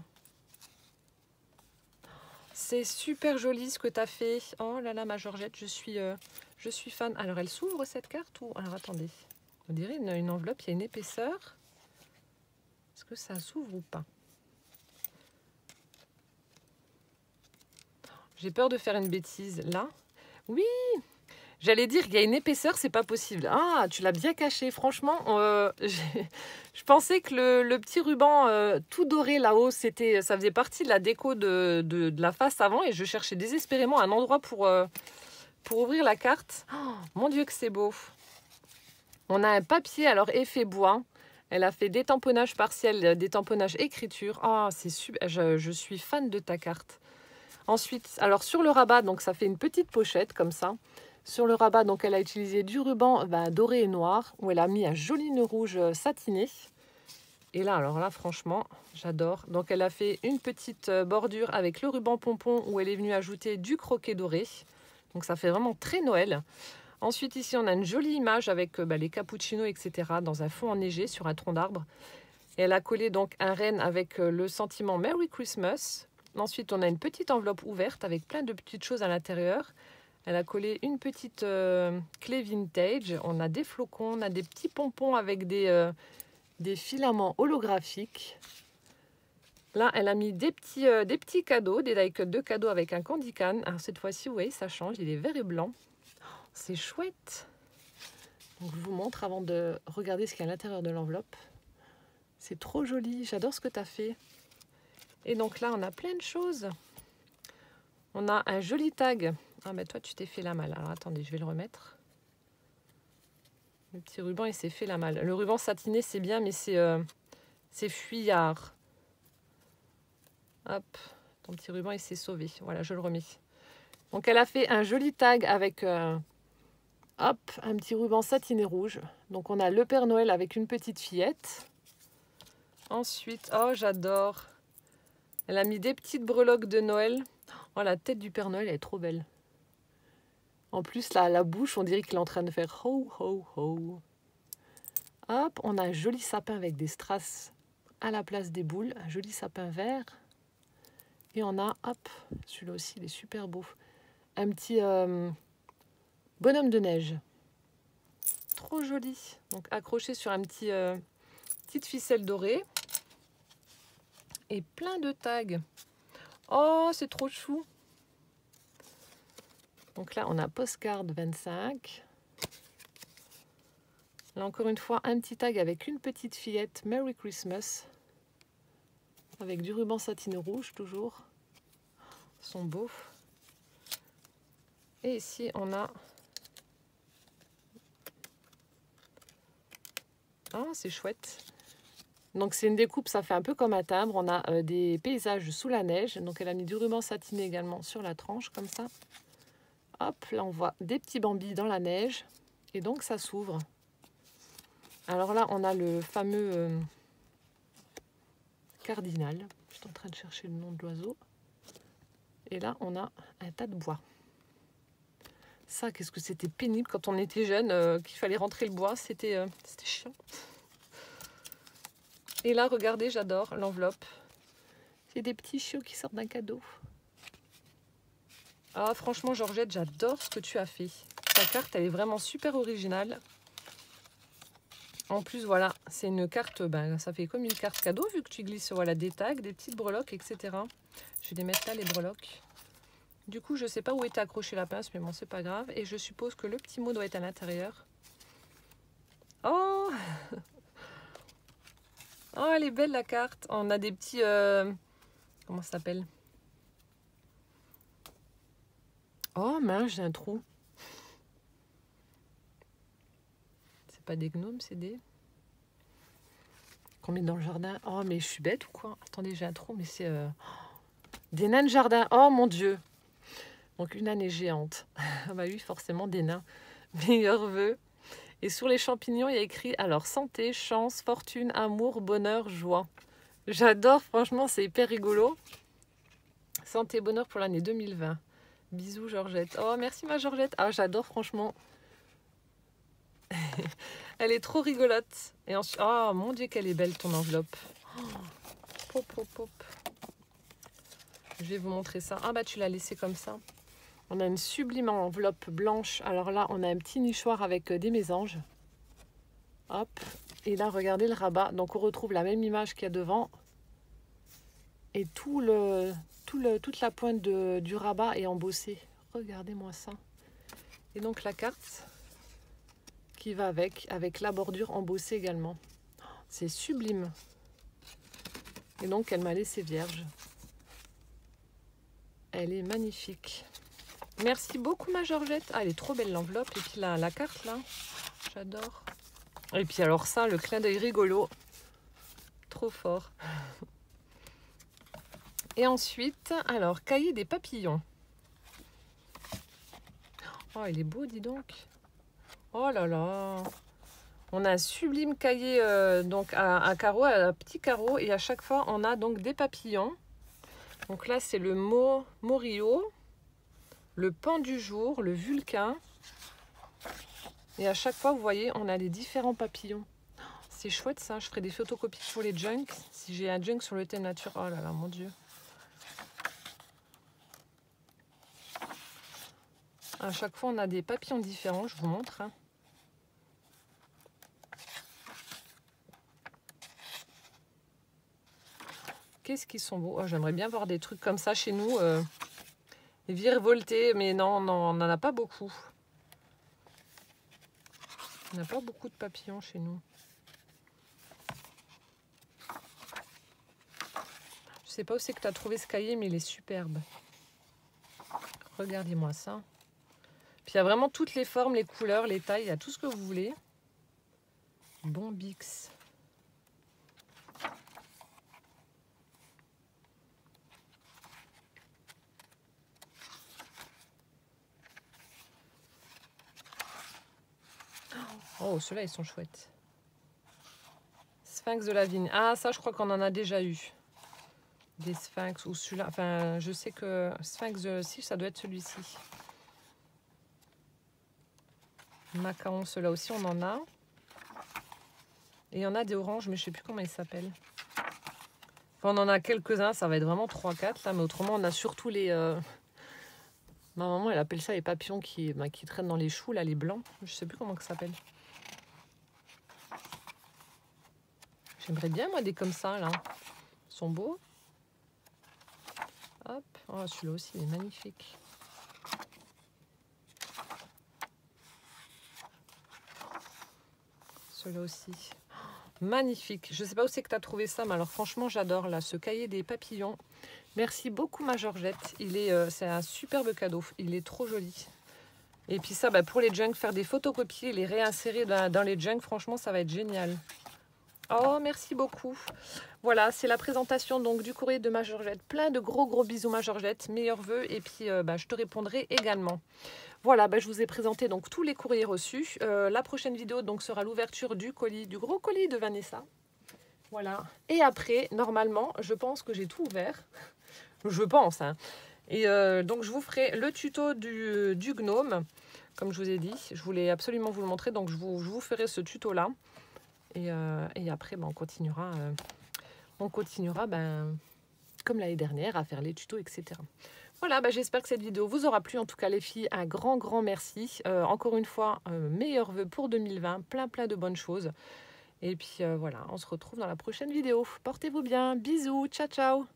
C'est super joli ce que tu as fait. Oh là là, ma Georgette, je suis fan. Alors, elle s'ouvre cette carte ou... Alors, attendez. On dirait une enveloppe, il y a une épaisseur. Est-ce que ça s'ouvre ou pas? J'ai peur de faire une bêtise. Là? Oui! J'allais dire qu'il y a une épaisseur, c'est pas possible. Ah, tu l'as bien caché. Franchement, je pensais que le petit ruban tout doré là-haut, ça faisait partie de la déco de la face avant et je cherchais désespérément un endroit pour ouvrir la carte. Oh, mon Dieu que c'est beau. On a un papier, alors effet bois. Elle a fait détamponnage partiel, détamponnage écriture. Ah, c'est super. Je suis fan de ta carte. Ensuite, alors sur le rabat, donc ça fait une petite pochette comme ça. Sur le rabat, donc elle a utilisé du ruban doré et noir, où elle a mis un joli nœud rouge satiné. Et là, alors là, franchement, j'adore. Donc elle a fait une petite bordure avec le ruban pompon, où elle est venue ajouter du croquet doré. Donc ça fait vraiment très Noël. Ensuite, ici, on a une jolie image avec les cappuccinos, etc. dans un fond enneigé sur un tronc d'arbre. Et elle a collé donc un renne avec le sentiment Merry Christmas. Ensuite, on a une petite enveloppe ouverte avec plein de petites choses à l'intérieur. Elle a collé une petite clé vintage. On a des flocons, on a des petits pompons avec des filaments holographiques. Là, elle a mis des petits cadeaux, des die-cuts de cadeaux avec un candy can. Alors cette fois-ci, vous voyez, ça change, il est vert et blanc. C'est chouette. Donc, je vous montre avant de regarder ce qu'il y a à l'intérieur de l'enveloppe. C'est trop joli, j'adore ce que tu as fait. Et donc là, on a plein de choses. On a un joli tag. Ah, mais toi, tu t'es fait la malle. Alors, attendez, je vais le remettre. Le petit ruban, il s'est fait la malle. Le ruban satiné, c'est bien, mais c'est fuyard. Hop, ton petit ruban, il s'est sauvé. Voilà, je le remets. Donc, elle a fait un joli tag avec hop, un petit ruban satiné rouge. Donc, on a le Père Noël avec une petite fillette. Ensuite, oh, j'adore. Elle a mis des petites breloques de Noël. Oh, la tête du Père Noël, elle est trop belle. En plus, là, la bouche, on dirait qu'il est en train de faire ho, ho, ho. Hop, on a un joli sapin avec des strass à la place des boules. Un joli sapin vert. Et on a, hop, celui-là aussi, il est super beau. Un petit bonhomme de neige. Trop joli. Donc, accroché sur un petite ficelle dorée. Et plein de tags. Oh, c'est trop chou. Donc là, on a Postcard 25. Là, encore une fois, un petit tag avec une petite fillette. Merry Christmas. Avec du ruban satiné rouge, toujours. Ils sont beaux. Et ici, on a... Ah, c'est chouette. Donc, c'est une découpe, ça fait un peu comme un timbre. On a des paysages sous la neige. Donc, elle a mis du ruban satiné également sur la tranche, comme ça. Hop, là, on voit des petits bambis dans la neige. Et donc, ça s'ouvre. Alors là, on a le fameux cardinal. Je suis en train de chercher le nom de l'oiseau. Et là, on a un tas de bois. Ça, qu'est-ce que c'était pénible quand on était jeune, qu'il fallait rentrer le bois. C'était chiant. Et là, regardez, j'adore l'enveloppe. C'est des petits chiots qui sortent d'un cadeau. Ah, franchement, Georgette, j'adore ce que tu as fait. Ta carte, elle est vraiment super originale. En plus, voilà, c'est une carte, ça fait comme une carte cadeau, vu que tu glisses voilà, des tags, des petites breloques, etc. Je vais les mettre là, les breloques. Du coup, je ne sais pas où était accrochée la pince, mais bon, c'est pas grave. Et je suppose que le petit mot doit être à l'intérieur. Oh oh, elle est belle, la carte. On a des petits... comment ça s'appelle? Oh, mince, j'ai un trou. C'est pas des gnomes, c'est des... qu'on met dans le jardin. Oh, mais je suis bête ou quoi? Attendez, j'ai un trou, mais c'est des nains de jardin. Oh mon Dieu! Donc une année géante. Ah bah oui, forcément des nains. Meilleurs vœux. Et sur les champignons, il y a écrit alors santé, chance, fortune, amour, bonheur, joie. J'adore, franchement, c'est hyper rigolo. Santé, bonheur pour l'année 2020. Bisous Georgette. Oh, merci ma Georgette. Ah, j'adore, franchement. Elle est trop rigolote. Et ensuite, oh mon Dieu, qu'elle est belle ton enveloppe. Oh, pop, pop, pop. Je vais vous montrer ça. Ah bah tu l'as laissé comme ça. On a une sublime enveloppe blanche. Alors là, on a un petit nichoir avec des mésanges. Hop. Et là, regardez le rabat. Donc on retrouve la même image qu'il y a devant. Et toute la pointe du rabat est embossée. Regardez-moi ça. Et donc la carte qui va avec la bordure embossée également. C'est sublime. Et donc elle m'a laissé vierge. Elle est magnifique. Merci beaucoup ma Georgette. Ah, elle est trop belle l'enveloppe. Et puis la carte là, j'adore. Et puis alors ça, le clin d'œil rigolo. Trop fort. Et ensuite, alors, cahier des papillons. Oh, il est beau, dis donc. Oh là là. On a un sublime cahier donc à carreaux, à petits carreaux. Et à chaque fois, on a donc des papillons. Donc là, c'est le Morio, le pan du jour, le vulcain. Et à chaque fois, vous voyez, on a les différents papillons. C'est chouette ça. Je ferai des photocopies pour les junks. Si j'ai un junk sur le thème nature. Oh là là, mon Dieu. À chaque fois, on a des papillons différents. Je vous montre. Hein. Qu'est-ce qu'ils sont beaux. Oh, j'aimerais bien voir des trucs comme ça chez nous. Les virevoltés. Mais non, non, on n'en a pas beaucoup. On n'a pas beaucoup de papillons chez nous. Je sais pas où c'est que tu as trouvé ce cahier, mais il est superbe. Regardez-moi ça. Puis il y a vraiment toutes les formes, les couleurs, les tailles, il y a tout ce que vous voulez. Bombix. Oh, ceux-là, ils sont chouettes. Sphinx de la vigne. Ah, ça, je crois qu'on en a déjà eu. Des sphinx ou celui-là. Enfin, je sais que sphinx de... Si, ça doit être celui-ci. Macaron, ceux-là aussi, on en a. Et il y en a des oranges, mais je ne sais plus comment ils s'appellent. Enfin, on en a quelques-uns, ça va être vraiment 3-4 là, mais autrement, on a surtout les... Ma maman, elle appelle ça les papillons qui traînent dans les choux, là, les blancs. Je ne sais plus comment ça s'appelle. J'aimerais bien, moi, des comme ça, là. Ils sont beaux. Hop. Oh, celui-là aussi, il est magnifique. Celui-là aussi. Magnifique. Je ne sais pas où c'est que tu as trouvé ça, mais alors franchement, j'adore, là, ce cahier des papillons. Merci beaucoup, ma Georgette. C'est un superbe cadeau. Il est trop joli. Et puis ça, bah, pour les junks, faire des photocopies et les réinsérer dans les junks, franchement, ça va être génial. Oh, merci beaucoup. Voilà, c'est la présentation donc du courrier de ma Georgette. Plein de gros bisous, ma Georgette. Meilleurs vœux. Et puis, je te répondrai également. Voilà, je vous ai présenté donc tous les courriers reçus. La prochaine vidéo donc sera l'ouverture du gros colis de Vanessa. Voilà. Et après, normalement, je pense que j'ai tout ouvert. Je pense, hein. Et donc, je vous ferai le tuto du gnome. Comme je vous ai dit, je voulais absolument vous le montrer. Donc, je vous ferai ce tuto-là. Et après, on continuera comme l'année dernière, à faire les tutos, etc. Voilà, j'espère que cette vidéo vous aura plu. En tout cas, les filles, un grand merci. Encore une fois, meilleurs vœux pour 2020. Plein de bonnes choses. Et puis, voilà, on se retrouve dans la prochaine vidéo. Portez-vous bien. Bisous. Ciao.